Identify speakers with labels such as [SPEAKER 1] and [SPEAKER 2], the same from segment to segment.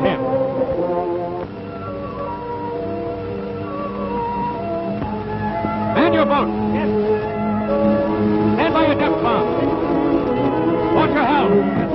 [SPEAKER 1] him. Man your boat.
[SPEAKER 2] Yes.
[SPEAKER 1] Stand by your depth bomb. Watch your helm.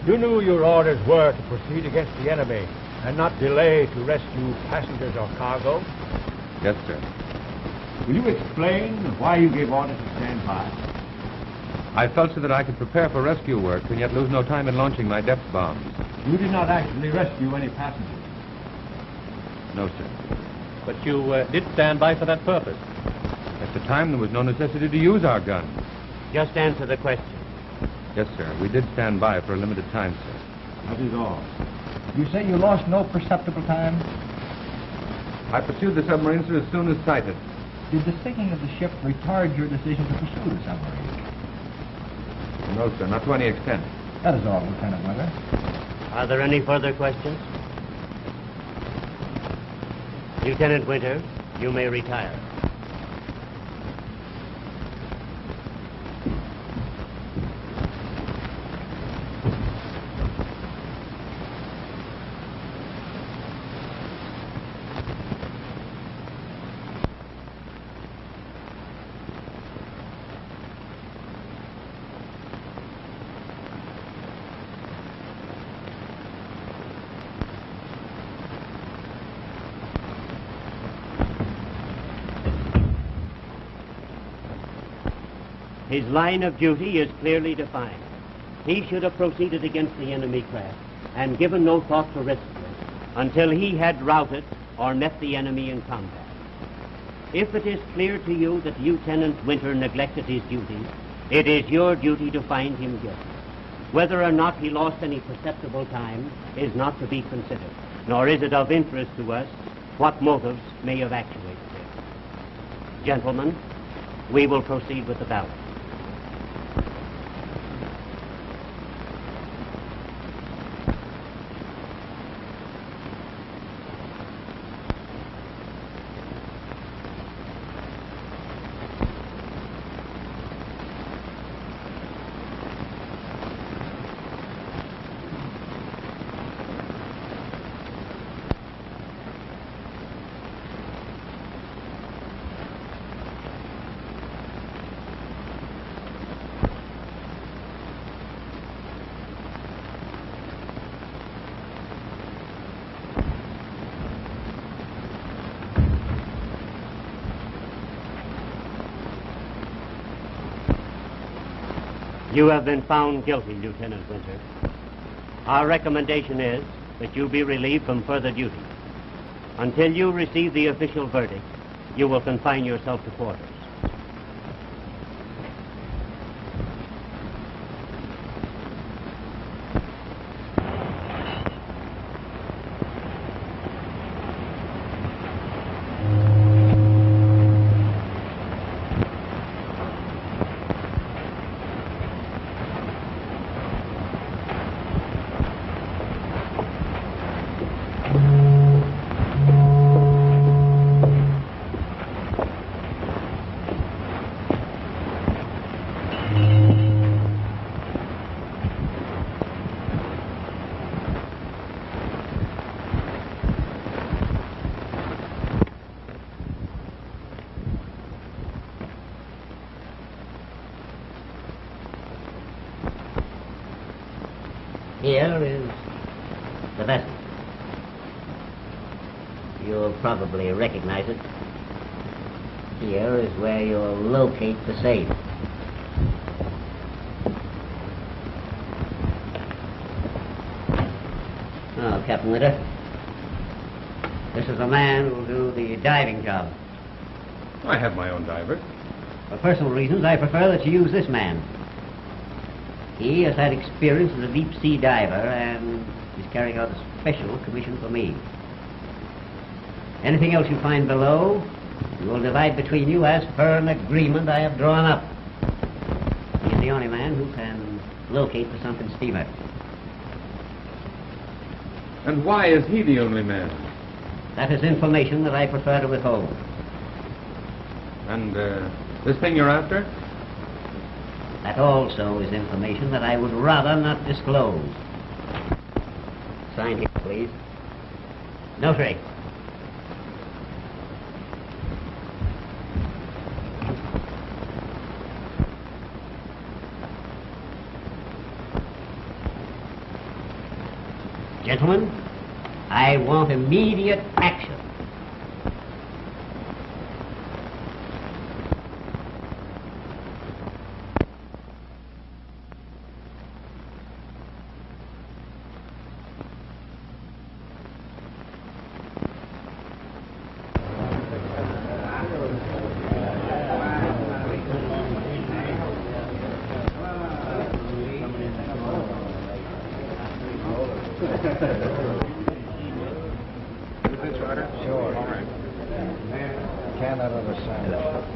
[SPEAKER 3] You knew your orders were to proceed against the enemy and not delay to rescue passengers or cargo.
[SPEAKER 4] Yes, sir.
[SPEAKER 3] Will you explain why you gave orders to stand by?
[SPEAKER 4] I felt so that I could prepare for rescue work and yet lose no time in launching my depth bombs.
[SPEAKER 3] You did not actually rescue any passengers.
[SPEAKER 4] No, sir.
[SPEAKER 1] But you did stand by for that purpose.
[SPEAKER 4] At the time, there was no necessity to use our guns.
[SPEAKER 2] Just answer the question.
[SPEAKER 4] Yes, sir. We did stand by for a limited time, sir.
[SPEAKER 3] That is all.
[SPEAKER 5] You say you lost no perceptible time?
[SPEAKER 4] I pursued the submarine, sir, as soon as sighted.
[SPEAKER 5] Did the sinking of the ship retard your decision to pursue the submarine?
[SPEAKER 4] No, sir, not to any extent.
[SPEAKER 5] That is all, Lieutenant Winter.
[SPEAKER 2] Are there any further questions? Lieutenant Winter, you may retire. His line of duty is clearly defined. He should have proceeded against the enemy craft and given no thought to rescue it until he had routed or met the enemy in combat. If it is clear to you that Lieutenant Winter neglected his duties, it is your duty to find him guilty. Whether or not he lost any perceptible time is not to be considered, nor is it of interest to us what motives may have actuated him. Gentlemen, we will proceed with the ballot. You have been found guilty, Lieutenant Winter. Our recommendation is that you be relieved from further duty. Until you receive the official verdict, you will confine yourself to quarters.
[SPEAKER 6] Here is the vessel. You'll probably recognize it. Here is where you'll locate the safe. Oh, Captain Winter, this is the man who'll do the diving job.
[SPEAKER 4] I have my own diver.
[SPEAKER 6] For personal reasons, I prefer that you use this man. He has had experience as a deep-sea diver and is carrying out a special commission for me. Anything else you find below, you will divide between you as per an agreement I have drawn up. He is the only man who can locate the sunken steamer.
[SPEAKER 4] And why is he the only man?
[SPEAKER 6] That is information that I prefer to withhold.
[SPEAKER 4] And, this thing you're after?
[SPEAKER 6] That also is information that I would rather not disclose. Sign here, please. Notary. Gentlemen, I want immediate action.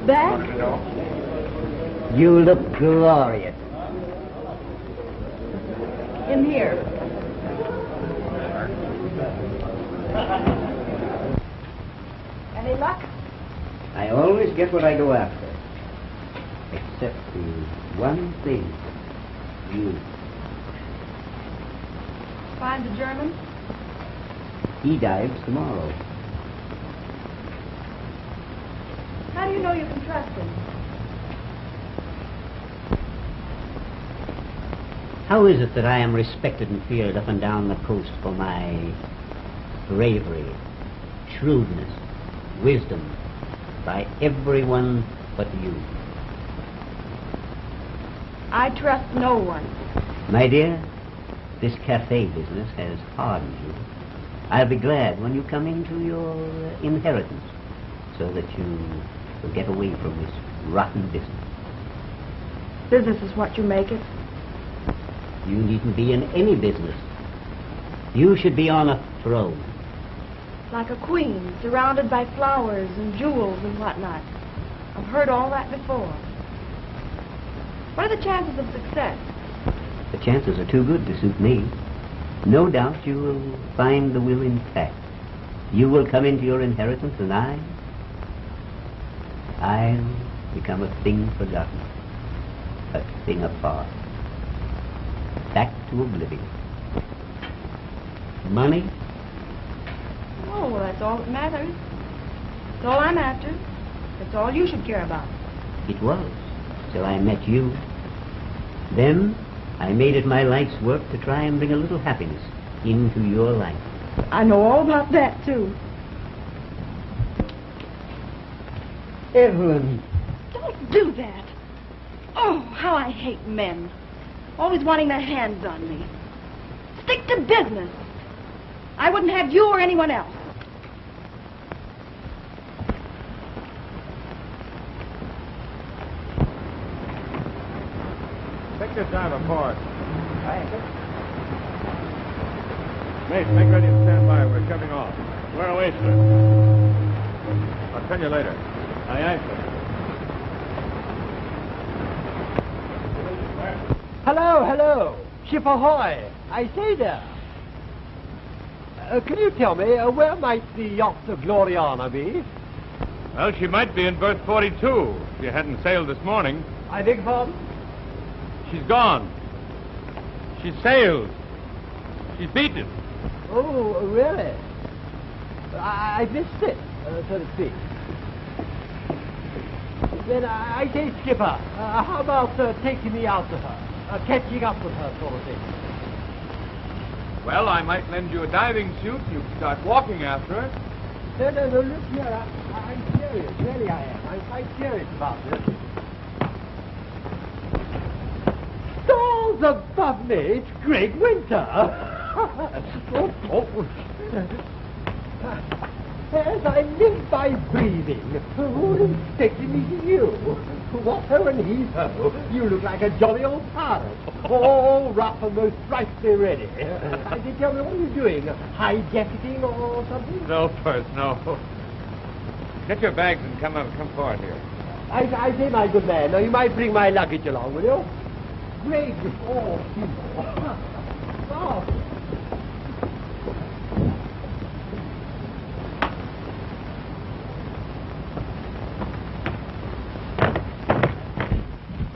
[SPEAKER 5] Back?
[SPEAKER 6] You look glorious.
[SPEAKER 5] In here. Any luck?
[SPEAKER 6] I always get what I go after. Except the one thing. You.
[SPEAKER 5] Find the German?
[SPEAKER 6] He dives tomorrow.
[SPEAKER 5] How do you know you can trust him?
[SPEAKER 6] How is it that I am respected and feared up and down the coast for my bravery, shrewdness, wisdom by everyone but you?
[SPEAKER 5] I trust no one.
[SPEAKER 6] My dear, this cafe business has hardened you. I'll be glad when you come into your inheritance so that you will get away from this rotten business.
[SPEAKER 5] Business is what you make it.
[SPEAKER 6] You needn't be in any business. You should be on a throne.
[SPEAKER 5] Like a queen, surrounded by flowers and jewels and whatnot. I've heard all that before. What are the chances of success?
[SPEAKER 6] The chances are too good to suit me. No doubt you will find the will intact. You will come into your inheritance and I'll become a thing forgotten, a thing apart, back to oblivion. Money?
[SPEAKER 5] Oh, well, that's all that matters. That's all I'm after. That's all you should care about.
[SPEAKER 6] It was, till I met you. Then I made it my life's work to try and bring a little happiness into your life.
[SPEAKER 5] I know all about that, too.
[SPEAKER 6] Evelyn.
[SPEAKER 5] Don't do that. Oh, how I hate men. Always wanting their hands on me. Stick to business. I wouldn't have you or anyone else.
[SPEAKER 3] Take this time apart. Mate, make ready to stand by. We're coming off.
[SPEAKER 1] Where away, sir?
[SPEAKER 3] I'll tell you later.
[SPEAKER 1] Aye, aye, sir.
[SPEAKER 7] Hello, hello. Ship ahoy. I say there. Can you tell me, where might the yacht Gloriana be?
[SPEAKER 1] Well, she might be in berth 42 if you hadn't sailed this morning.
[SPEAKER 7] I beg pardon?
[SPEAKER 1] She's gone. She's sailed. She's beaten.
[SPEAKER 7] Oh, really? I missed it, so to speak. Then I say, Skipper, how about taking me out to her? Catching up with her, sort of thing.
[SPEAKER 4] Well, I might lend you a diving suit. You can start walking after her.
[SPEAKER 7] No, look here. I'm serious. Really, I am. I'm quite serious about this. Stars above me. It's Greg Winter. As I live by breathing, who expected me to you? What ho and heave ho, you look like a jolly old pirate, all rough and most frightfully ready. Can you tell me what you're doing, hijacking or something?
[SPEAKER 1] No, Perth, no. Get your bags and come forward here.
[SPEAKER 7] I say, my good man, now you might bring my luggage along, will you? Greg, oh, oh.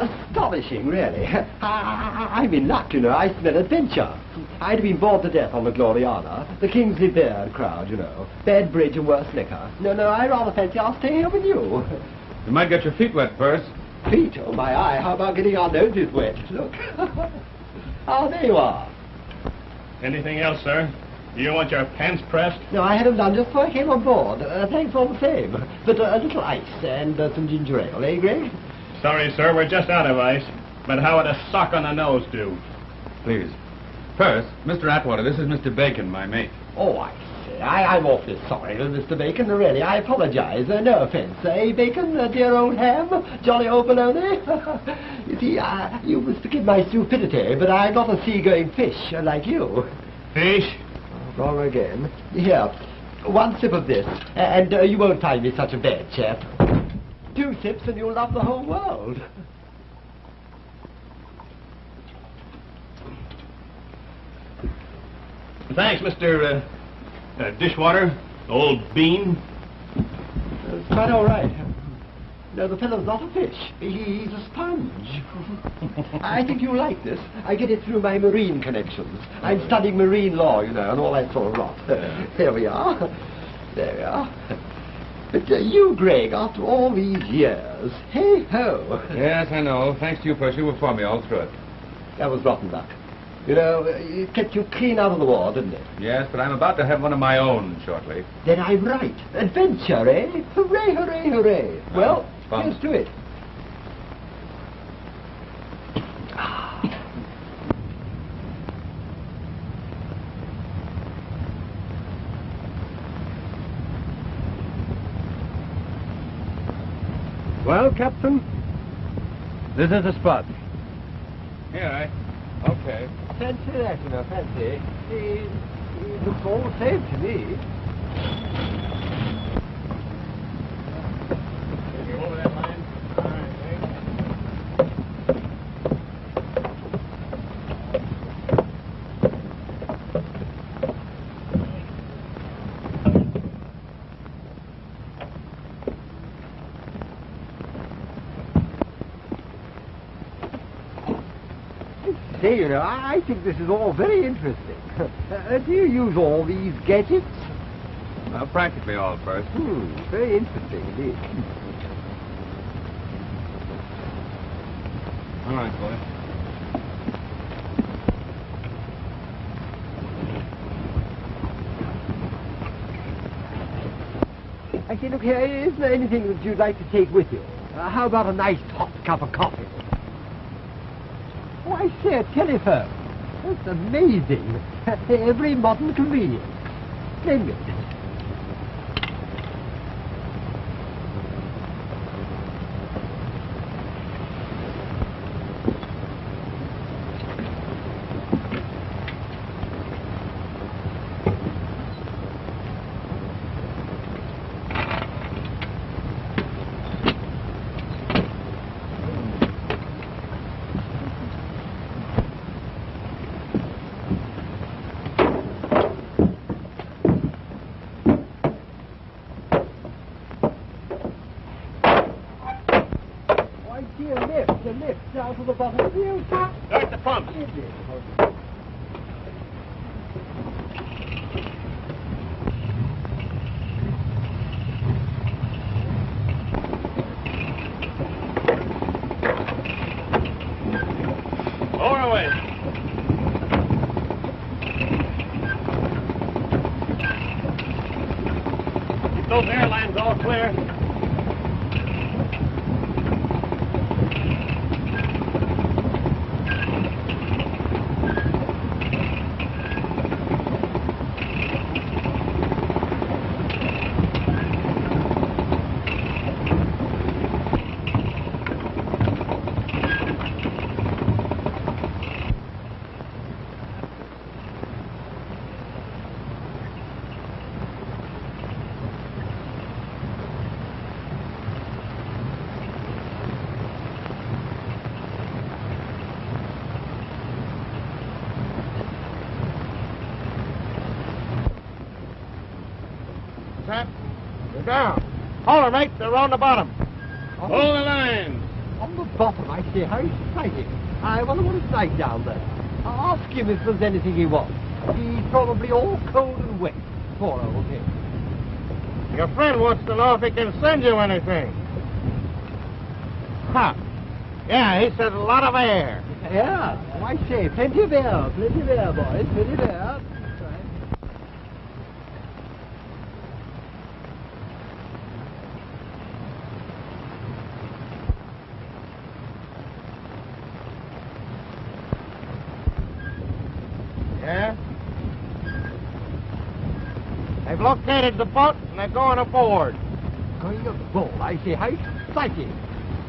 [SPEAKER 7] Astonishing, really. I'm in luck, you know. I smell adventure. I'd been bored to death on the Gloriana. The Kingsley Beard crowd, you know. Bad bridge and worse liquor. No, I rather fancy I'll stay here with you.
[SPEAKER 1] You might get your feet wet, Perth.
[SPEAKER 7] Feet? Oh, my eye. How about getting our noses wet? Look. There you are.
[SPEAKER 1] Anything else, sir? Do you want your pants pressed?
[SPEAKER 7] No, I had them done just before I came on board. Thanks all the same. But a little ice and some ginger ale, eh, Greg?
[SPEAKER 1] Sorry, sir, we're just out of ice. But how would a sock on the nose do? Please. First, Mr. Atwater, this is Mr. Bacon, my mate.
[SPEAKER 7] Oh, I say, I'm awfully sorry, Mr. Bacon, really. I apologize. No offense. Eh, Bacon, dear old ham? Jolly old bologna? You see, you must forgive my stupidity, but I'm not a sea-going fish like you.
[SPEAKER 1] Fish?
[SPEAKER 7] Oh, wrong again. Here, one sip of this, and you won't find me such a bad chap. 2 sips and you'll love the whole world.
[SPEAKER 1] Thanks, Mr. Dishwater, old bean.
[SPEAKER 7] It's quite all right. No, the fellow's not a fish. He's a sponge. I think you'll like this. I get it through my marine connections. I'm studying marine law, you know, and all that sort of rot. There we are. There we are. But you, Greg, after all these years, hey-ho.
[SPEAKER 4] Yes, I know. Thanks to you, Percy, you were for me all through it.
[SPEAKER 7] That was rotten luck. You know, it kept you clean out of the war, didn't it?
[SPEAKER 4] Yes, but I'm about to have one of my own shortly.
[SPEAKER 7] Then I'm right. Adventure, eh? Hooray, hooray, hooray. Well, here's to it.
[SPEAKER 3] Well, Captain, this is the spot.
[SPEAKER 1] Yeah, okay.
[SPEAKER 7] Fancy that, you know, fancy. It looks all the same to me.
[SPEAKER 1] Over that line? All right,
[SPEAKER 7] Say, you know, I think this is all very interesting. Do you use all these gadgets?
[SPEAKER 4] Well, practically all, Percy.
[SPEAKER 7] Very interesting indeed.
[SPEAKER 4] All right, boy.
[SPEAKER 7] I say, look here, isn't there anything that you'd like to take with you? How about a nice hot cup of coffee? Oh, I say, a telephone. That's amazing. Every modern convenience. Splendid. The lift down to the bottom of the ocean.
[SPEAKER 1] Start the pumps. Lower away. Keep those airlines all clear.
[SPEAKER 3] down. Hold her, mate. They're on the bottom.
[SPEAKER 1] Hold the line.
[SPEAKER 7] On the bottom, I see. How exciting. I wonder what it's like down there. Ask him if there's anything he wants. He's probably all cold and wet. Poor old him.
[SPEAKER 3] Your friend wants to know if he can send you anything. Huh. Yeah, he says a lot of air.
[SPEAKER 7] Yeah, oh, I say, plenty of air, boys, plenty of air. That's right.
[SPEAKER 3] Yeah? They've located the boat and they're going aboard.
[SPEAKER 7] Going aboard, I say, how exciting.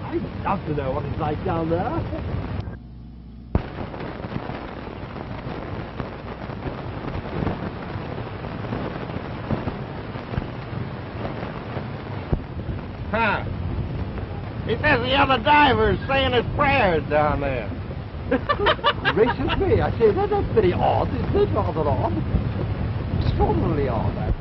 [SPEAKER 7] I'd love to know what it's like down there.
[SPEAKER 3] Huh. He says the other diver's saying his prayers down there.
[SPEAKER 7] Gracious me, I say, that's very odd, isn't it? Rather odd. Extraordinarily odd.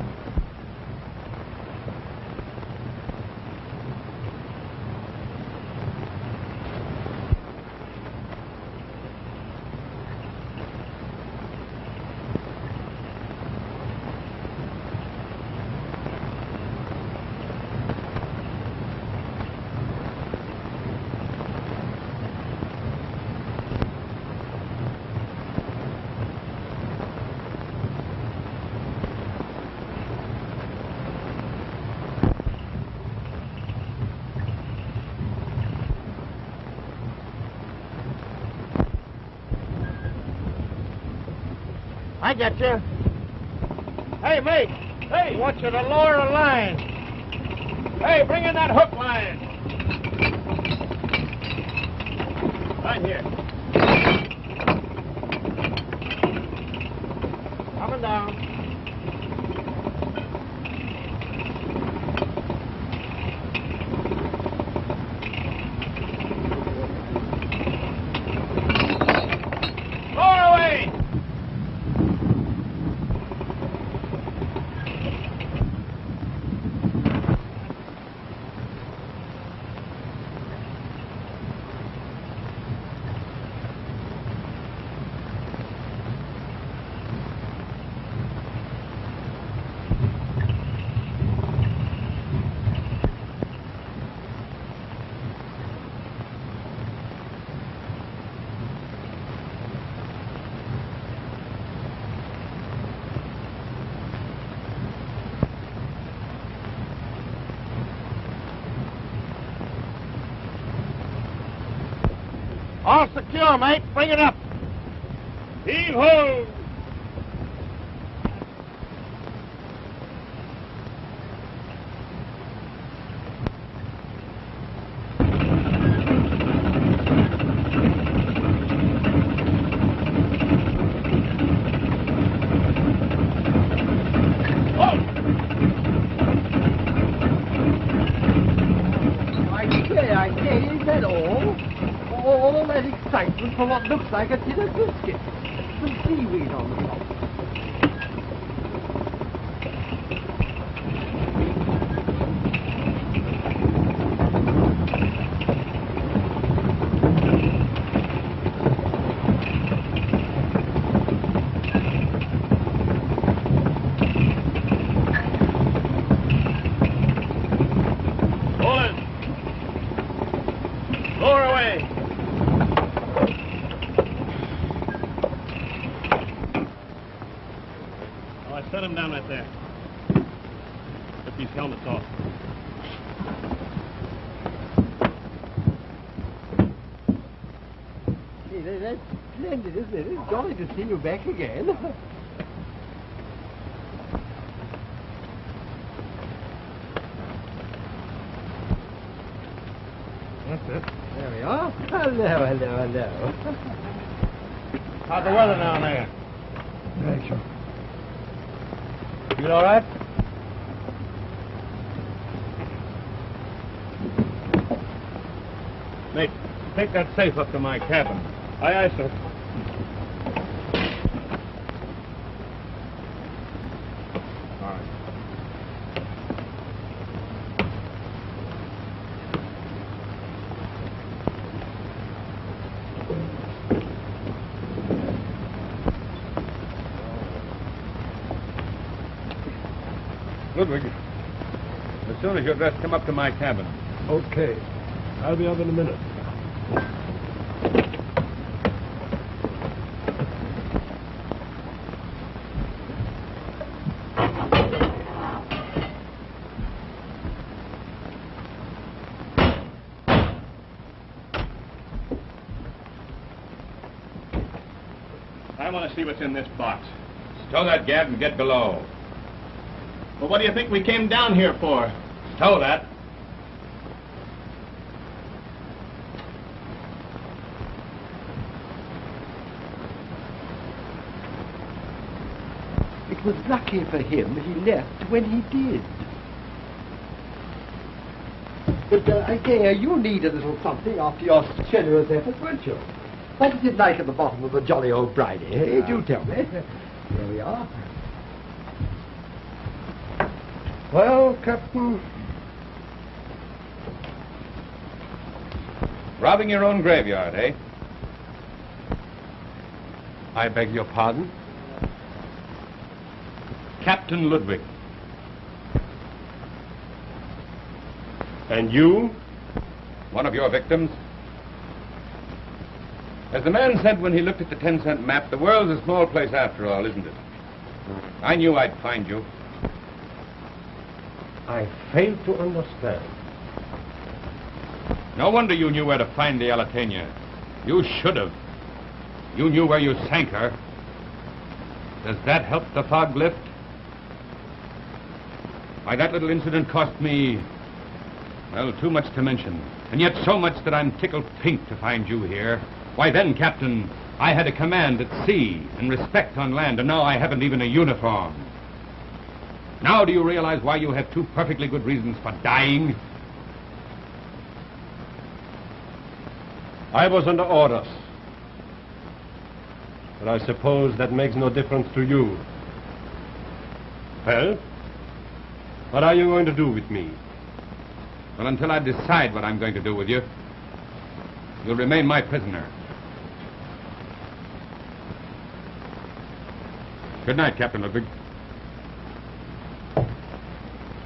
[SPEAKER 3] I get you. Hey, mate. Hey. I want you to lower the line. Hey, bring in that hook line. Right here. Coming down. All secure, mate. Bring it up. Heave ho!
[SPEAKER 7] I say, is that all? All that excitement for what looks like a tin of biscuit. Some seaweed on the top.
[SPEAKER 1] Set him down right there. Get these helmets off.
[SPEAKER 7] Hey, that's splendid, isn't it? It's jolly to see you back again.
[SPEAKER 3] That's it.
[SPEAKER 7] There we are. Hello.
[SPEAKER 3] How's the weather down there?
[SPEAKER 7] Right, sure.
[SPEAKER 3] You all right?
[SPEAKER 1] Mate, take that safe up to my cabin. Aye, aye, sir.
[SPEAKER 3] All right.
[SPEAKER 1] Ludwig, as soon as you're dressed, come up to my cabin.
[SPEAKER 8] Okay. I'll be up in a minute.
[SPEAKER 1] I want to see what's in this box. Stow that gab and get below. Well, what do you think we came down here for? Stow that.
[SPEAKER 7] It was lucky for him he left when he did. But I dare you need a little something after your strenuous effort, won't you? What is it like at the bottom of the jolly old briny, eh? Do tell me. Here we are.
[SPEAKER 8] Well, Captain,
[SPEAKER 1] Robbing your own graveyard, eh?
[SPEAKER 8] I beg your pardon?
[SPEAKER 1] Captain Ludwig.
[SPEAKER 8] And you?
[SPEAKER 1] One of your victims. As the man said when he looked at the 10-cent map, the world's a small place after all, isn't it? I knew I'd find you.
[SPEAKER 8] I fail to understand.
[SPEAKER 1] No wonder you knew where to find the Alatania. You should have. You knew where you sank her. Does that help the fog lift? Why, that little incident cost me, well, too much to mention. And yet so much that I'm tickled pink to find you here. Why then, Captain, I had a command at sea and respect on land, and now I haven't even a uniform. Now do you realize why you have two perfectly good reasons for dying?
[SPEAKER 8] I was under orders. But I suppose that makes no difference to you. Well, what are you going to do with me?
[SPEAKER 1] Well, until I decide what I'm going to do with you, you'll remain my prisoner. Good night, Captain Ludwig.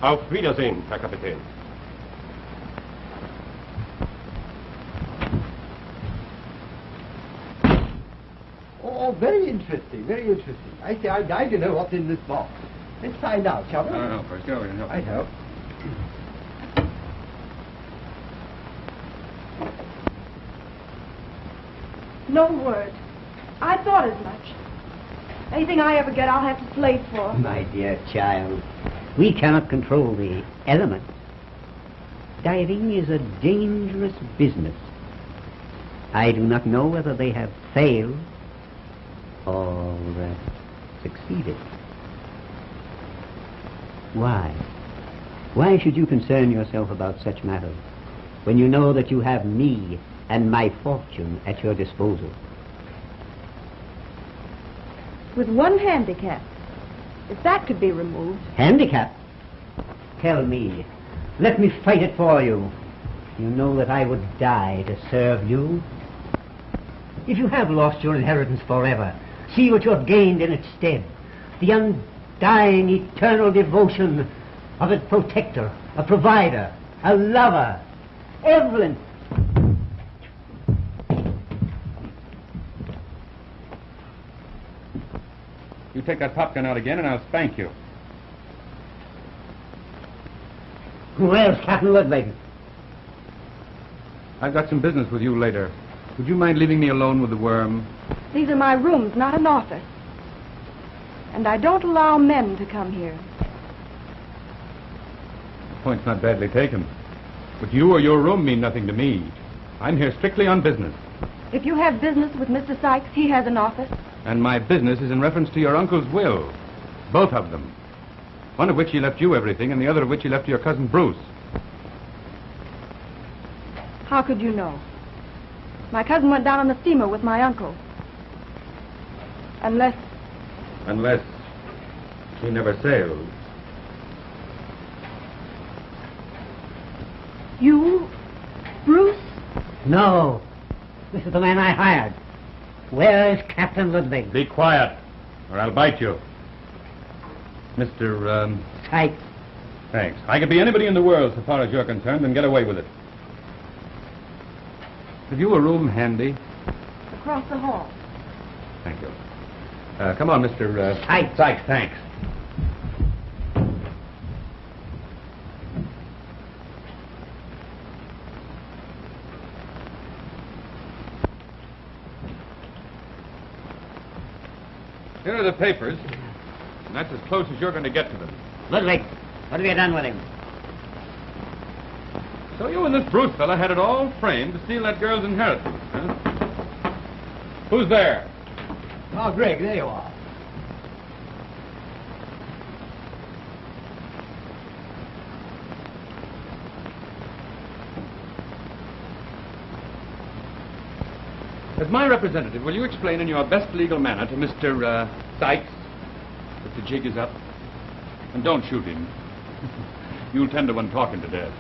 [SPEAKER 8] Auf Wiedersehen, Herr Kapitän.
[SPEAKER 7] Oh, very interesting, very interesting. I say, I'd like to know what's in this box. Let's find out, shall we?
[SPEAKER 1] No, first go in.
[SPEAKER 7] I know.
[SPEAKER 5] No word. I thought as much. Anything I ever get, I'll have to slave for.
[SPEAKER 6] My dear child, we cannot control the elements. Diving is a dangerous business. I do not know whether they have failed or succeeded. Why? Why should you concern yourself about such matters when you know that you have me and my fortune at your disposal?
[SPEAKER 5] With one handicap. If that could be removed.
[SPEAKER 6] Handicap? Tell me. Let me fight it for you. You know that I would die to serve you. If you have lost your inheritance forever, see what you have gained in its stead. The undying, eternal devotion of a protector, a provider, a lover. Evelyn!
[SPEAKER 1] You take that popgun out again and I'll spank you.
[SPEAKER 6] Where's Captain Ludwig?
[SPEAKER 1] I've got some business with you later. Would you mind leaving me alone with the worm?
[SPEAKER 5] These are my rooms, not an office. And I don't allow men to come here.
[SPEAKER 1] The point's not badly taken. But you or your room mean nothing to me. I'm here strictly on business.
[SPEAKER 5] If you have business with Mr. Sykes, he has an office.
[SPEAKER 1] And my business is in reference to your uncle's will. Both of them. One of which he left you everything, and the other of which he left to your cousin Bruce.
[SPEAKER 5] How could you know? My cousin went down on the steamer with my uncle. Unless
[SPEAKER 1] he never sailed.
[SPEAKER 5] You, Bruce?
[SPEAKER 6] No. This is the man I hired. Where is Captain Ludwig?
[SPEAKER 1] Be quiet, or I'll bite you. Mr.
[SPEAKER 6] Sykes.
[SPEAKER 1] Thanks. I could be anybody in the world so far as you're concerned and get away with it. Have you a room handy?
[SPEAKER 5] Across the hall.
[SPEAKER 1] Thank you. Come on, Mr.
[SPEAKER 6] Sykes.
[SPEAKER 1] Sykes, thanks. Here are the papers, and that's as close as you're going to get to them.
[SPEAKER 6] Ludwig, what have you done with him?
[SPEAKER 1] So you and this Bruce fella had it all framed to steal that girl's inheritance, huh? Who's there?
[SPEAKER 7] Oh, Greg, there you are.
[SPEAKER 1] As my representative, will you explain in your best legal manner to Mr. Sykes that the jig is up? And don't shoot him. You'll tend to one talking to death.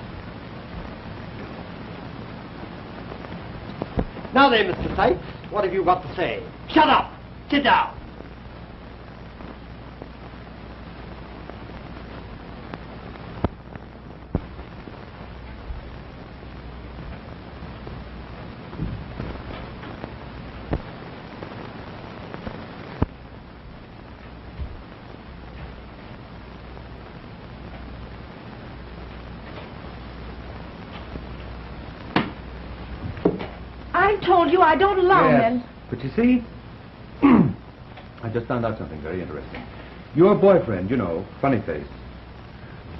[SPEAKER 7] Now then, Mr. Sykes, what have you got to say? Shut up! Sit down!
[SPEAKER 5] I told you I don't allow men.
[SPEAKER 1] But you see, I just found out something very interesting. Your boyfriend, you know, Funny Face,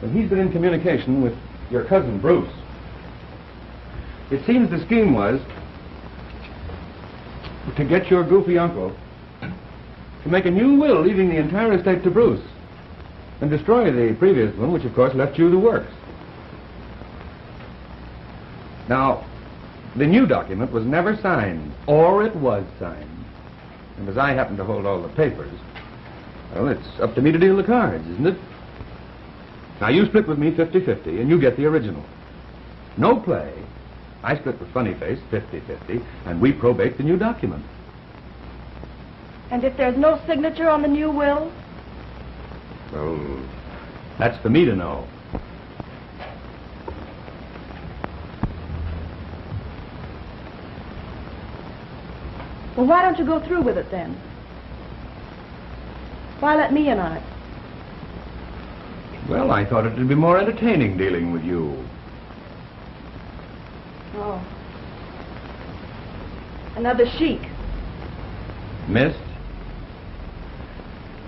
[SPEAKER 1] well, he's been in communication with your cousin, Bruce. It seems the scheme was to get your goofy uncle to make a new will leaving the entire estate to Bruce and destroy the previous one, which of course left you the works. Now, the new document was never signed, or it was signed. And as I happen to hold all the papers, well, it's up to me to deal the cards, isn't it? Now, you split with me 50-50, and you get the original. No play. I split with Funny Face 50-50, and we probate the new document.
[SPEAKER 5] And if there's no signature on the new will?
[SPEAKER 1] Well, that's for me to know.
[SPEAKER 5] Well, why don't you go through with it then? Why let me in on it?
[SPEAKER 1] Well, I thought it would be more entertaining dealing with you.
[SPEAKER 5] Oh. Another chic.
[SPEAKER 1] Missed?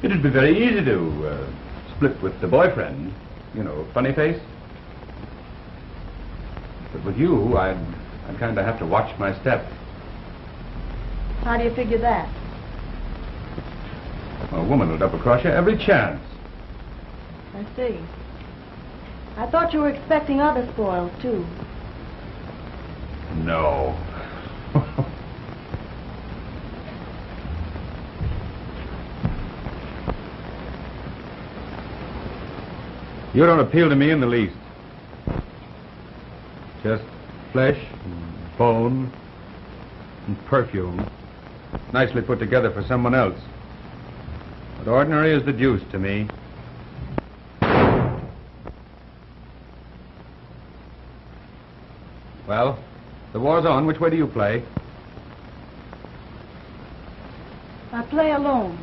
[SPEAKER 1] It'd be very easy to split with the boyfriend, you know, Funny Face. But with you, I'd kind of have to watch my step.
[SPEAKER 5] How do you figure that?
[SPEAKER 1] A woman will double cross you every chance.
[SPEAKER 5] I see. I thought you were expecting other spoils, too.
[SPEAKER 1] No. You don't appeal to me in the least. Just flesh and bone and perfume. Nicely put together for someone else. But ordinary as the deuce to me. Well, the war's on. Which way do you play?
[SPEAKER 5] I play alone.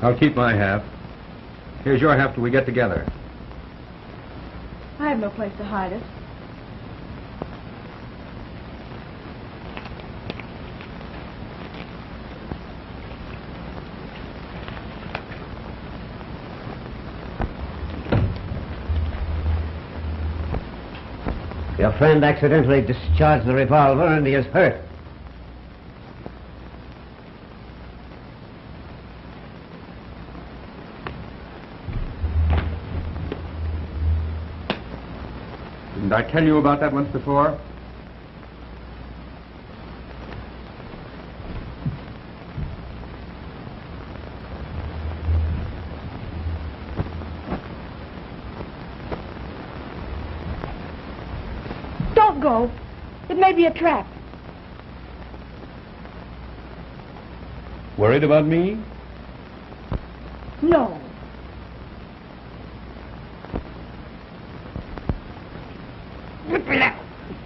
[SPEAKER 1] I'll keep my half. Here's your half till we get together.
[SPEAKER 5] I have no place to hide it.
[SPEAKER 6] Your friend accidentally discharged the revolver and he is hurt.
[SPEAKER 1] Didn't I tell you about that once before?
[SPEAKER 5] Don't go. It may be a trap.
[SPEAKER 1] Worried about me?
[SPEAKER 5] No.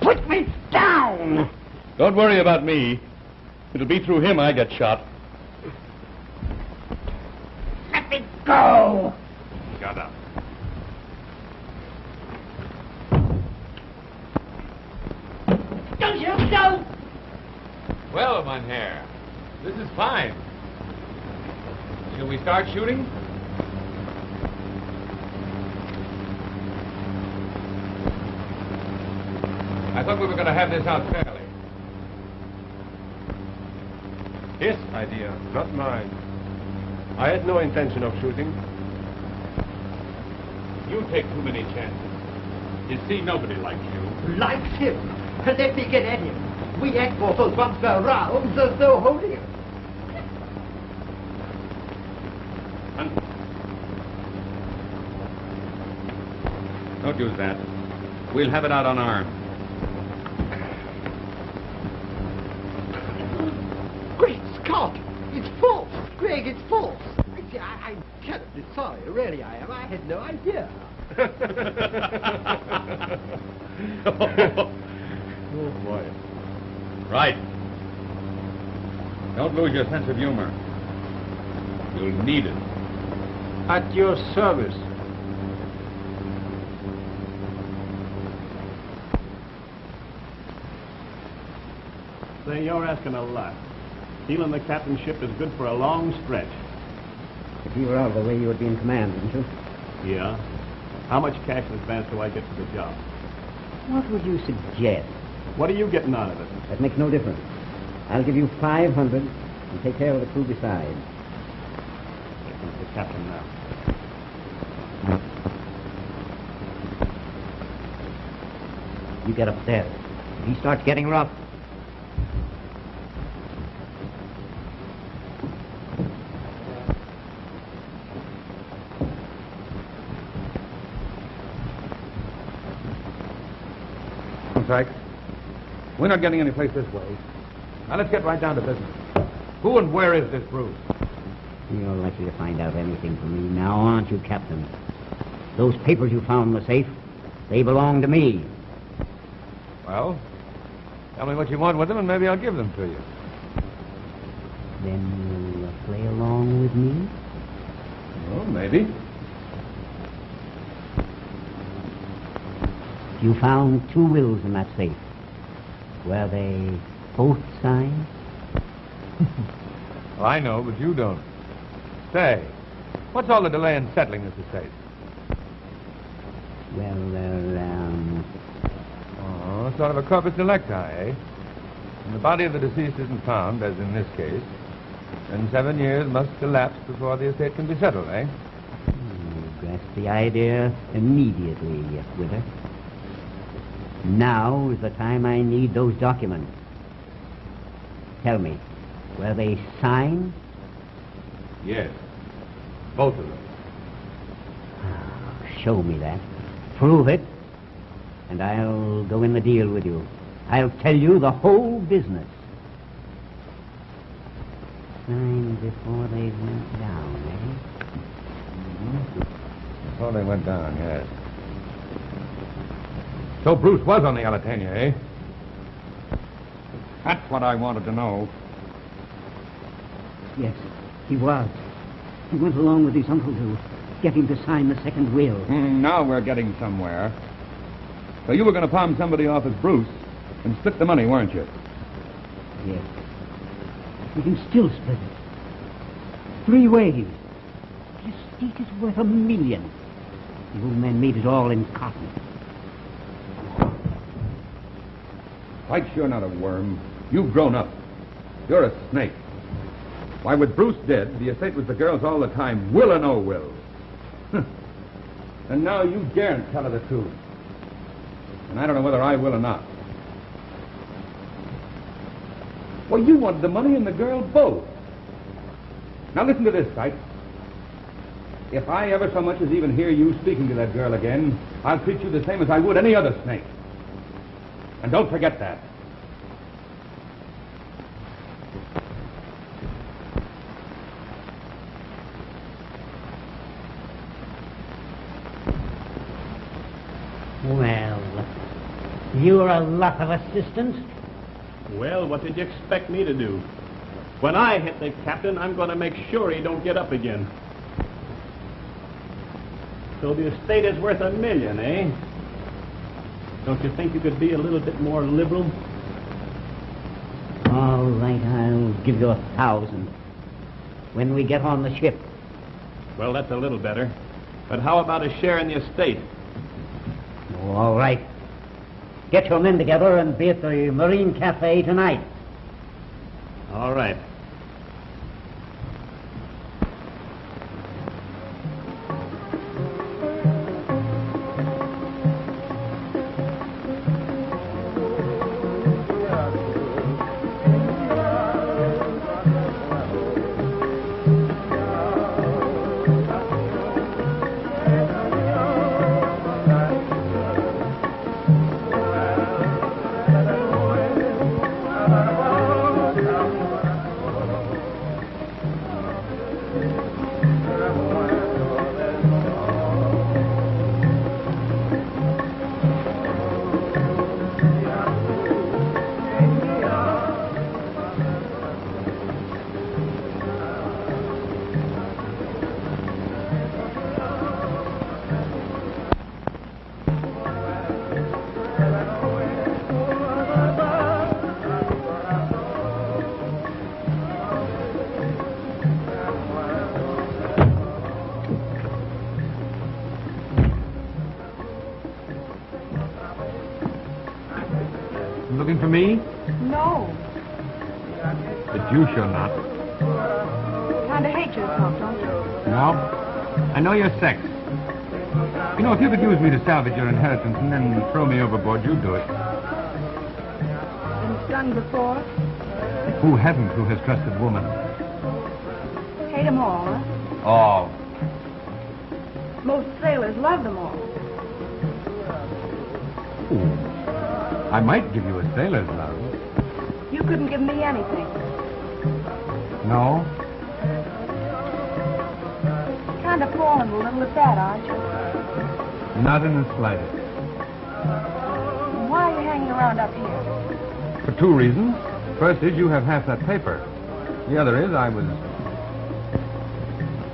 [SPEAKER 2] Put me down!
[SPEAKER 1] Don't worry about me. It'll be through him I get shot.
[SPEAKER 2] Let me go!
[SPEAKER 1] Shut up.
[SPEAKER 2] Don't you go!
[SPEAKER 1] Well, Mynheer, this is fine. Shall we start shooting? I thought we were going to have this out fairly.
[SPEAKER 8] His idea, not mine. I had no intention of shooting.
[SPEAKER 1] You take too many chances. You see, nobody likes you.
[SPEAKER 7] Likes him. Let me get at him. We act mortals once we're round, there's no holding him.
[SPEAKER 1] Don't use that. We'll have it out unarmed.
[SPEAKER 7] Great Scott! It's false! Greg, it's false! I'm terribly sorry, really I am. I had no idea.
[SPEAKER 8] Oh, boy.
[SPEAKER 1] Right. Don't lose your sense of humor. You'll need it.
[SPEAKER 8] At your service.
[SPEAKER 3] Say, you're asking a lot. Stealing the captain's ship is good for a long stretch.
[SPEAKER 6] If you were out of the way, you would be in command, wouldn't you?
[SPEAKER 3] Yeah? How much cash in advance do I get for the job?
[SPEAKER 6] What would you suggest?
[SPEAKER 3] What are you getting out of it?
[SPEAKER 6] That makes no difference. I'll give you 500 and take care of the crew besides.
[SPEAKER 3] Here comes the captain now.
[SPEAKER 6] You get upstairs. If he starts getting rough,
[SPEAKER 4] Sykes. We're not getting any place this way. Now let's get right down to business. Who and where is this Bruce?
[SPEAKER 6] you're likely to find out anything from me now, aren't you, Captain? Those papers you found in the safe, they belong to me.
[SPEAKER 4] Well, tell me what you want with them and maybe I'll give them to you.
[SPEAKER 6] Then you'll play along with me?
[SPEAKER 4] Well, maybe.
[SPEAKER 6] You found 2 wills in that safe. Were they both signed?
[SPEAKER 4] Well, I know, but you don't. Say, what's all the delay in settling this estate?
[SPEAKER 6] Well,
[SPEAKER 4] Oh, sort of a corpus delicti, eh? When the body of the deceased isn't found, as in this case, then 7 years must elapse before the estate can be settled, eh?
[SPEAKER 6] You grasped the idea immediately, Witter. Now is the time I need those documents. Tell me, were they signed?
[SPEAKER 4] Yes. Both of them.
[SPEAKER 6] Show me that. Prove it. And I'll go in the deal with you. I'll tell you the whole business. Signed before they went down, eh?
[SPEAKER 4] Mm-hmm. Before they went down, yes. So Bruce was on the Alatania, eh? That's what I wanted to know.
[SPEAKER 6] Yes, he was. He went along with his uncle to get him to sign the second will.
[SPEAKER 4] Now we're getting somewhere. So you were going to palm somebody off as Bruce and split the money, weren't you?
[SPEAKER 6] Yes. We can still split it. 3 ways. The estate is worth $1 million. The old man made it all in cotton.
[SPEAKER 4] Pike's, you're not a worm. You've grown up. You're a snake. Why, with Bruce dead, the estate was the girl's all the time, will or no will. And now you daren't tell her the truth. And I don't know whether I will or not. Well, you wanted the money and the girl both. Now listen to this, Pike. If I ever so much as even hear you speaking to that girl again, I'll treat you the same as I would any other snake. And don't forget that.
[SPEAKER 6] Well, you're a lot of assistance.
[SPEAKER 9] Well, what did you expect me to do? When I hit the captain, I'm going to make sure he don't get up again. So the estate is worth $1 million, eh? Don't you think you could be a little bit more liberal?
[SPEAKER 6] All right, I'll give you 1,000 when we get on the ship.
[SPEAKER 9] Well, that's a little better. But how about a share in the estate?
[SPEAKER 6] Oh, all right. Get your men together and be at the Marine Cafe tonight.
[SPEAKER 9] All right.
[SPEAKER 1] Looking for me?
[SPEAKER 5] No.
[SPEAKER 1] But you shall not.
[SPEAKER 5] Kind of hate yourself, don't you?
[SPEAKER 1] No? I know your sex. You know, if you could use me to salvage your inheritance and then throw me overboard, you'd do it.
[SPEAKER 5] Been done before.
[SPEAKER 1] Who hasn't who has trusted woman?
[SPEAKER 5] Hate them all, huh?
[SPEAKER 1] All.
[SPEAKER 5] Most sailors love them all.
[SPEAKER 1] Ooh. I might give you a sailor's love.
[SPEAKER 5] You couldn't give me anything.
[SPEAKER 1] No?
[SPEAKER 5] Kind of falling a little at that, aren't you?
[SPEAKER 1] Not in the slightest.
[SPEAKER 5] Why are you hanging around up here?
[SPEAKER 1] For two reasons. First is you have half that paper. The other is I was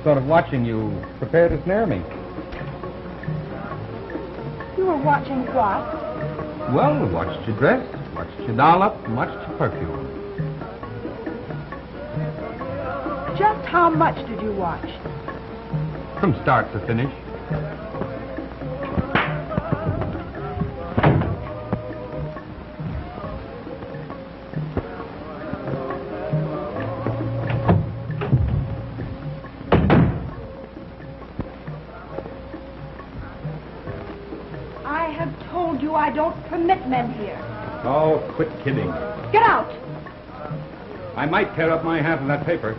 [SPEAKER 1] sort of watching you prepare to snare me.
[SPEAKER 5] You were watching what?
[SPEAKER 1] Well, watched you dress, watched you doll up, watched you perfume.
[SPEAKER 5] Just how much did you watch?
[SPEAKER 1] From start to finish.
[SPEAKER 5] I don't permit men here.
[SPEAKER 1] Oh, quit kidding.
[SPEAKER 5] Get out!
[SPEAKER 1] I might tear up my half of that paper.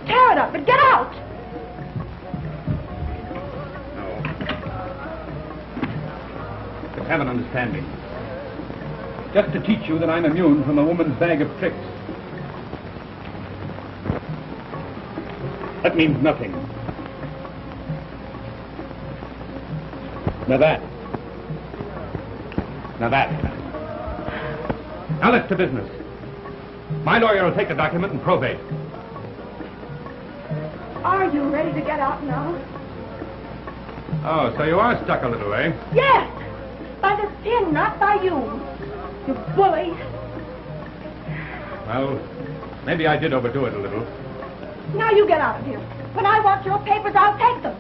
[SPEAKER 5] Tear it up, but get out!
[SPEAKER 1] No. But have an understanding. Just to teach you that I'm immune from a woman's bag of tricks. That means nothing. Now that. Now let's to business. My lawyer will take the document and probate.
[SPEAKER 5] Are you ready to get out now?
[SPEAKER 1] Oh, so you are stuck a little, eh?
[SPEAKER 5] Yes! By the pin, not by you. You bully.
[SPEAKER 1] Well, maybe I did overdo it a little.
[SPEAKER 5] Now you get out of here. When I want your papers, I'll take them.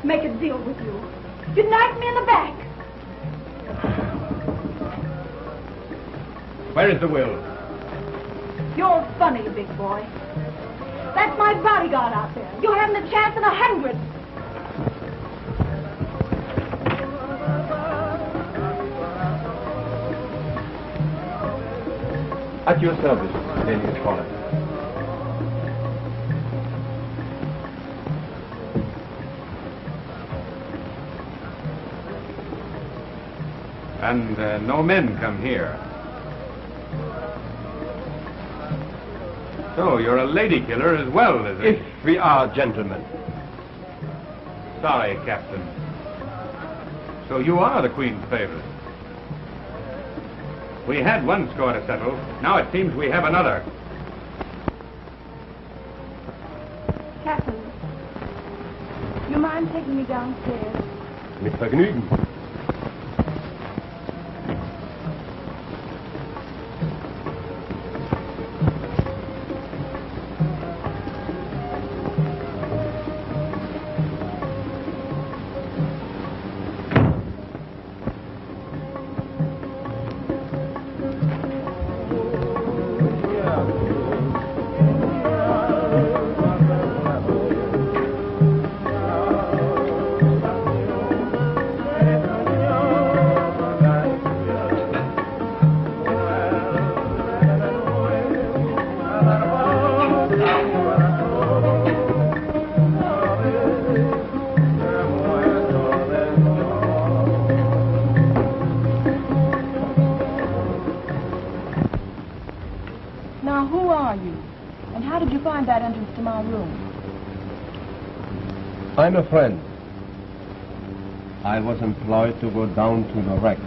[SPEAKER 5] Make a deal with you. You knife me in the back.
[SPEAKER 1] Where is the will?
[SPEAKER 5] You're funny, big boy. That's my bodyguard out there. You haven't a chance in 100.
[SPEAKER 8] At your service, Lady Scholar.
[SPEAKER 1] And no men come here. So you're a lady killer as well, is it?
[SPEAKER 8] If we are gentlemen.
[SPEAKER 1] Sorry, Captain. So you are the Queen's favorite. We had one score to settle. Now it seems we have another.
[SPEAKER 5] Captain, you mind taking me downstairs?
[SPEAKER 8] Mit Vergnügen.
[SPEAKER 5] Now, who are you? And how did you find that entrance to my room?
[SPEAKER 8] I'm a friend. I was employed to go down to the wreck.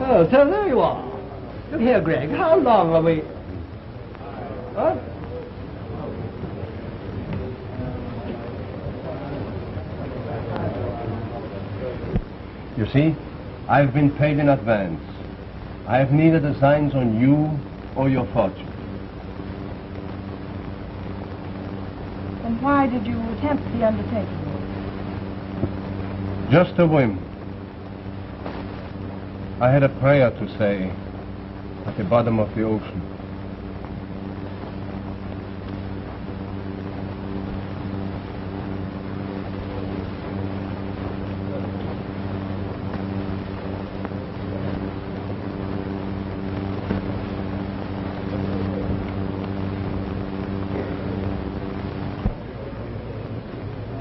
[SPEAKER 7] Oh, so there you are. Look here, Greg, how long are we... What?
[SPEAKER 8] You see, I've been paid in advance. I have neither designs on you or your fortune.
[SPEAKER 5] And why did you attempt the undertaking?
[SPEAKER 8] Just a whim. I had a prayer to say at the bottom of the ocean.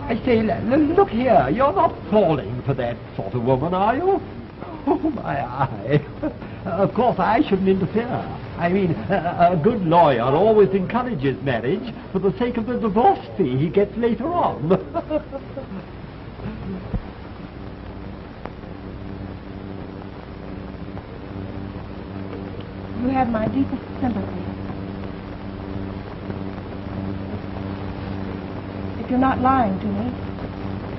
[SPEAKER 7] I say, look here, you're not falling for that sort of woman, are you? Oh, my eye. Of course, I shouldn't interfere. I mean, a good lawyer always encourages marriage for the sake of the divorce fee he gets later on.
[SPEAKER 5] You have my deepest sympathy. If you're not lying to me,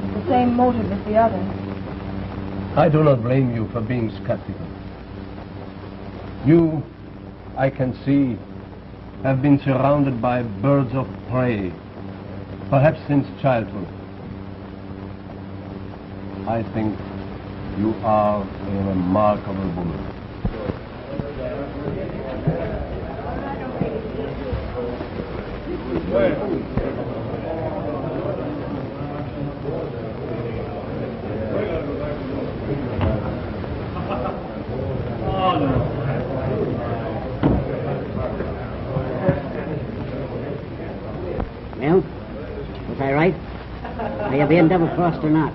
[SPEAKER 5] it's the same motive as the others.
[SPEAKER 8] I do not blame you for being skeptical. You, I can see, have been surrounded by birds of prey, perhaps since childhood. I think you are a remarkable woman.
[SPEAKER 6] Well, was I right? Are you being double-crossed or not?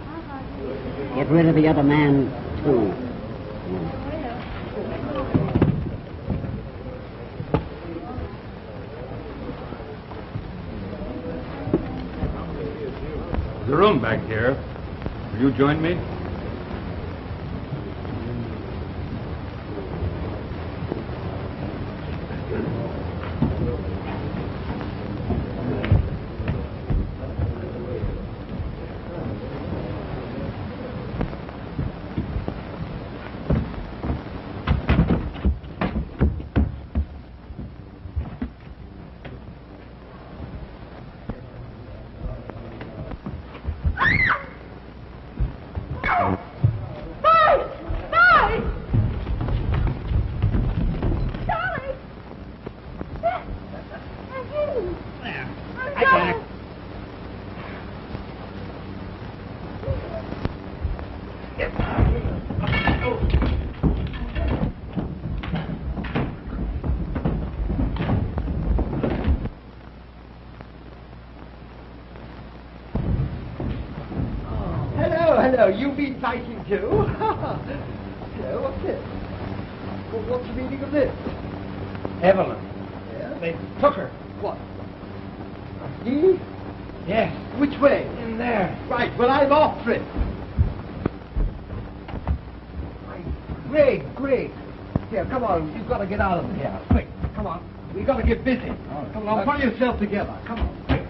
[SPEAKER 6] Get rid of the other man, too.
[SPEAKER 1] There's a room back here. Will you join me?
[SPEAKER 7] you've been fighting too? Yeah, what's this? What's the meaning of this?
[SPEAKER 3] Evelyn.
[SPEAKER 7] Yeah?
[SPEAKER 3] They took her.
[SPEAKER 7] What? He?
[SPEAKER 3] Yes.
[SPEAKER 7] Which way?
[SPEAKER 3] In there.
[SPEAKER 7] Right, well, I'm off for it. Greg. Here, come on. You've got to get out of here. Quick, come on. We've got to get busy. Come on, pull yourself together. Come on, quick.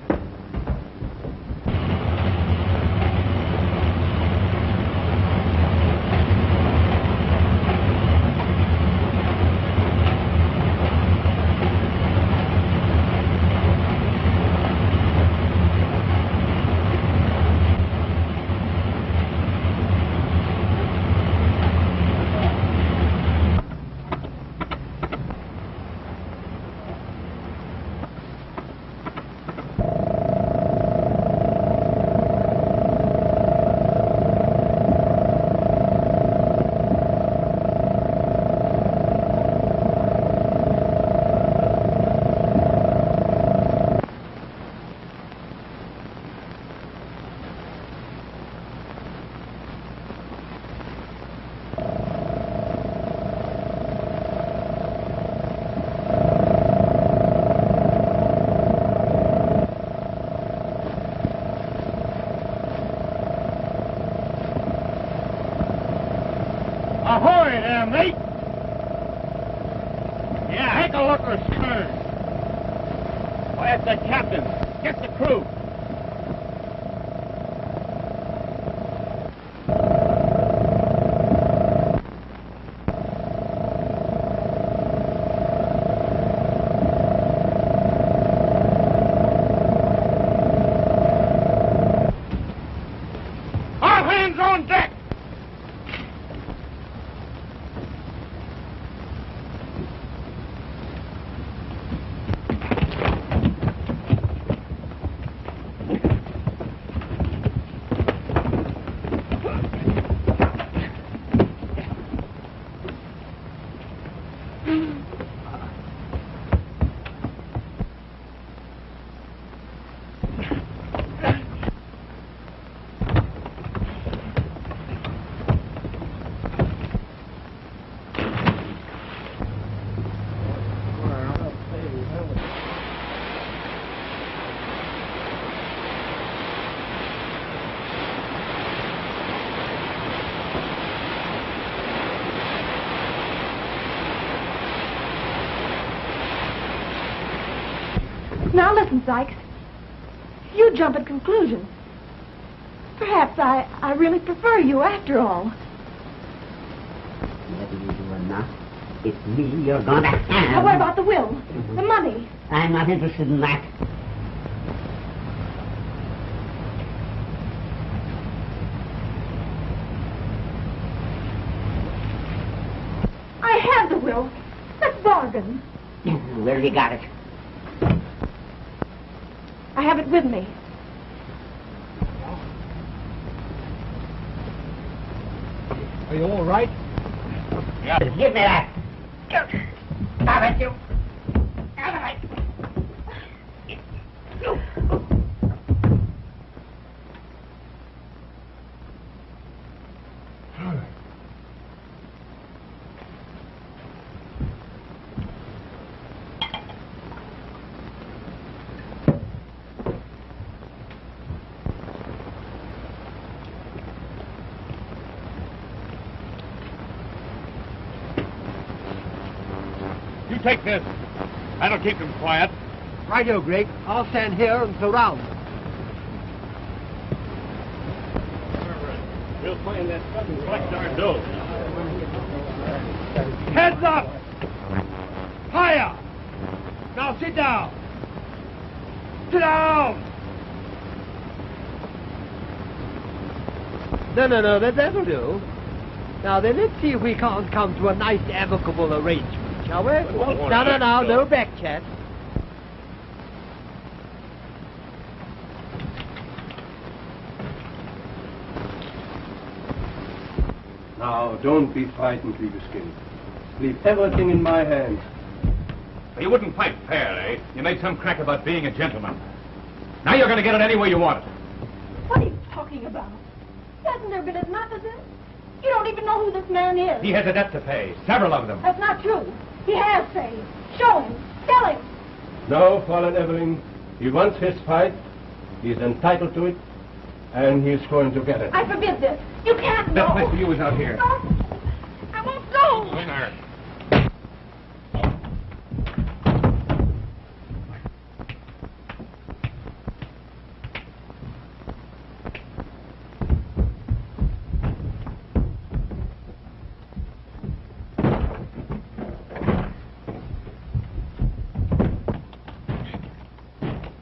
[SPEAKER 3] Ahoy there, mate! Yeah, take a look astern. Why, it's the captain. Get the crew. All hands on deck!
[SPEAKER 5] Now listen, Sykes. You jump at conclusions. Perhaps I really prefer you after all.
[SPEAKER 6] Whether you do or not, it's me you're gonna have.
[SPEAKER 5] Now, what about the will? The money?
[SPEAKER 6] I'm not interested in that.
[SPEAKER 5] I have the will. Let's bargain.
[SPEAKER 6] Where you got it?
[SPEAKER 5] I have it with me.
[SPEAKER 3] Are you all right?
[SPEAKER 6] Yeah. Give me that. Stop it, you. Out of it.
[SPEAKER 3] You take this. That'll keep him quiet.
[SPEAKER 7] Righto, Greg. I'll stand here and surround.
[SPEAKER 9] We'll find that sudden collect our dough.
[SPEAKER 3] Heads up! Higher! Now sit down! Sit down!
[SPEAKER 7] No, that'll do. Now then, let's see if we can't come to a nice amicable arrangement, shall we? No back chat.
[SPEAKER 8] Now, don't be frightened, Liebeskin. Leave everything in my hands.
[SPEAKER 1] You wouldn't fight fair, eh? You made some crack about being a gentleman. Now you're going to get it any way you want it.
[SPEAKER 5] What are you talking about? Hasn't there been enough of this? You don't even know who this man is.
[SPEAKER 1] He has a debt to pay, several of them.
[SPEAKER 5] That's not true. He has paid. Show him. Tell him.
[SPEAKER 8] No, Fräulein Evelyn. He wants his fight. He's entitled to it. And he's going to get it.
[SPEAKER 5] I forbid this. You can't
[SPEAKER 1] Best
[SPEAKER 5] know.
[SPEAKER 1] place for you is out here.
[SPEAKER 5] No. I won't go.
[SPEAKER 1] Winner.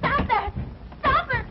[SPEAKER 5] Stop that. Stop it.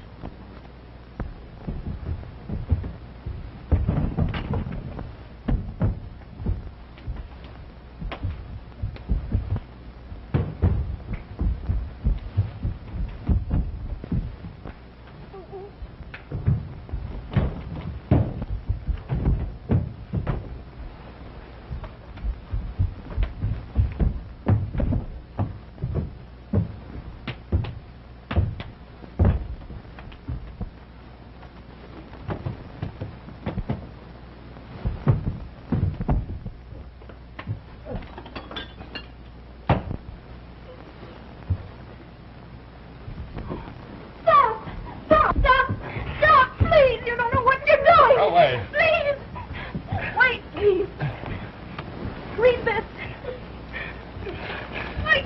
[SPEAKER 5] Stop, please. You don't know what you're doing.
[SPEAKER 1] Go away.
[SPEAKER 5] Please. Wait, please. Read this. Wait.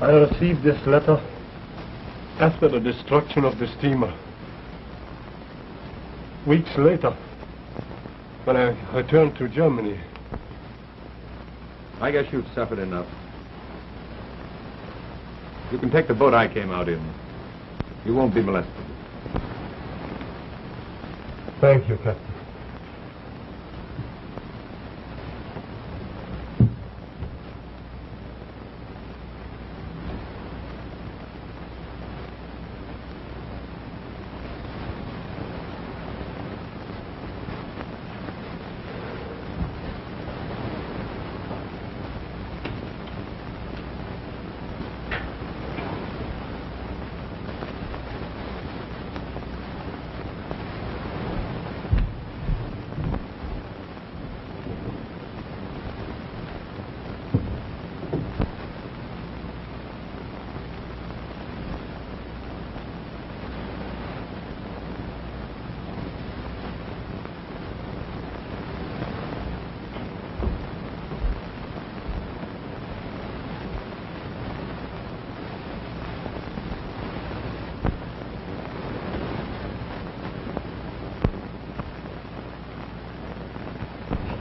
[SPEAKER 8] I received this letter after the destruction of the steamer. Weeks later, when I returned to Germany.
[SPEAKER 1] I guess you've suffered enough. You can take the boat I came out in. You won't be molested.
[SPEAKER 8] Thank you, Captain.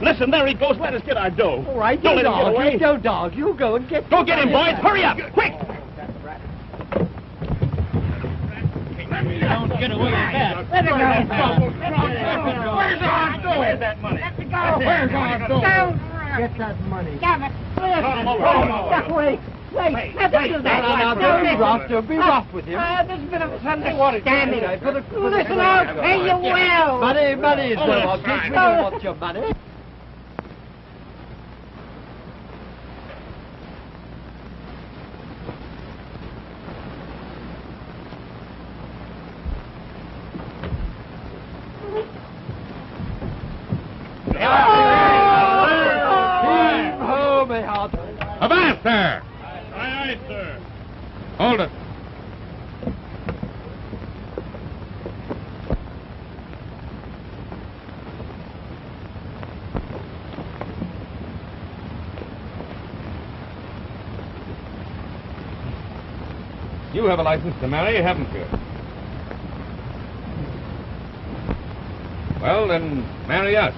[SPEAKER 9] Listen, there he goes. Let us get our dough.
[SPEAKER 7] All right,
[SPEAKER 9] Don't
[SPEAKER 7] you
[SPEAKER 9] let him get away.
[SPEAKER 7] dog. You dog. You go and get...
[SPEAKER 9] Go get him, boys. Hurry up. Quick.
[SPEAKER 3] Don't get away with that. Let it go. Where's our dough? Where's that money? Let it go. Where's our dough?
[SPEAKER 7] Get that money.
[SPEAKER 5] Damn it.
[SPEAKER 7] Wait. Now, do that. Don't be rough. Don't be rough with him.
[SPEAKER 5] There's a bit of a misunderstanding.
[SPEAKER 7] Listen,
[SPEAKER 5] I'll pay you well.
[SPEAKER 7] Money is no object. We don't want your money.
[SPEAKER 1] Avast there!
[SPEAKER 9] Aye, sir.
[SPEAKER 1] Hold it. You have a license to marry, haven't you? Well, then, marry us.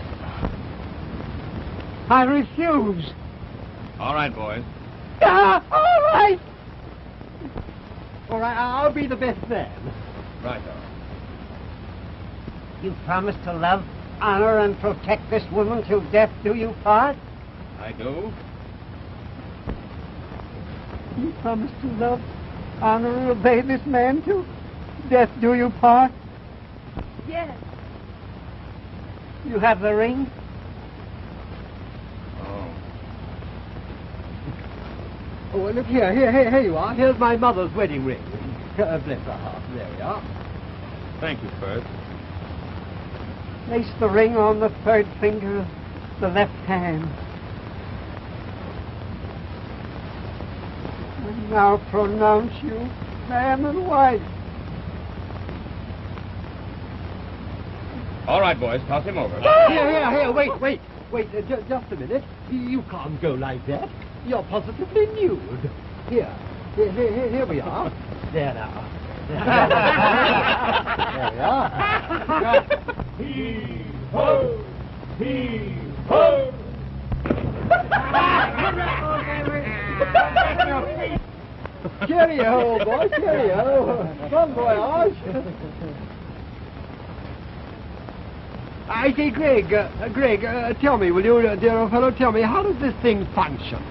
[SPEAKER 7] I refuse.
[SPEAKER 1] All right, boys.
[SPEAKER 7] All right. All right, I'll be the best man.
[SPEAKER 1] Right, though.
[SPEAKER 6] You promise to love, honor, and protect this woman till death do you part?
[SPEAKER 1] I do.
[SPEAKER 7] You promise to love, honor, and obey this man till death do you part?
[SPEAKER 5] Yes.
[SPEAKER 6] You have the ring?
[SPEAKER 7] Oh, well, look here you are. Here's my mother's wedding ring. Bless her heart. There we are.
[SPEAKER 1] Thank you, Firth.
[SPEAKER 6] Place the ring on the third finger of the left hand. And now pronounce you man and wife.
[SPEAKER 1] All right, boys, toss him over.
[SPEAKER 7] Here, wait, just a minute. You can't go like that. You're positively nude. Here we are. There now. There we are.
[SPEAKER 3] Hee-ho! Hee-ho!
[SPEAKER 7] Cheerio, old boy, cheerio. Bon voyage. I say, Greg, tell me, will you, dear old fellow, tell me, how does this thing function?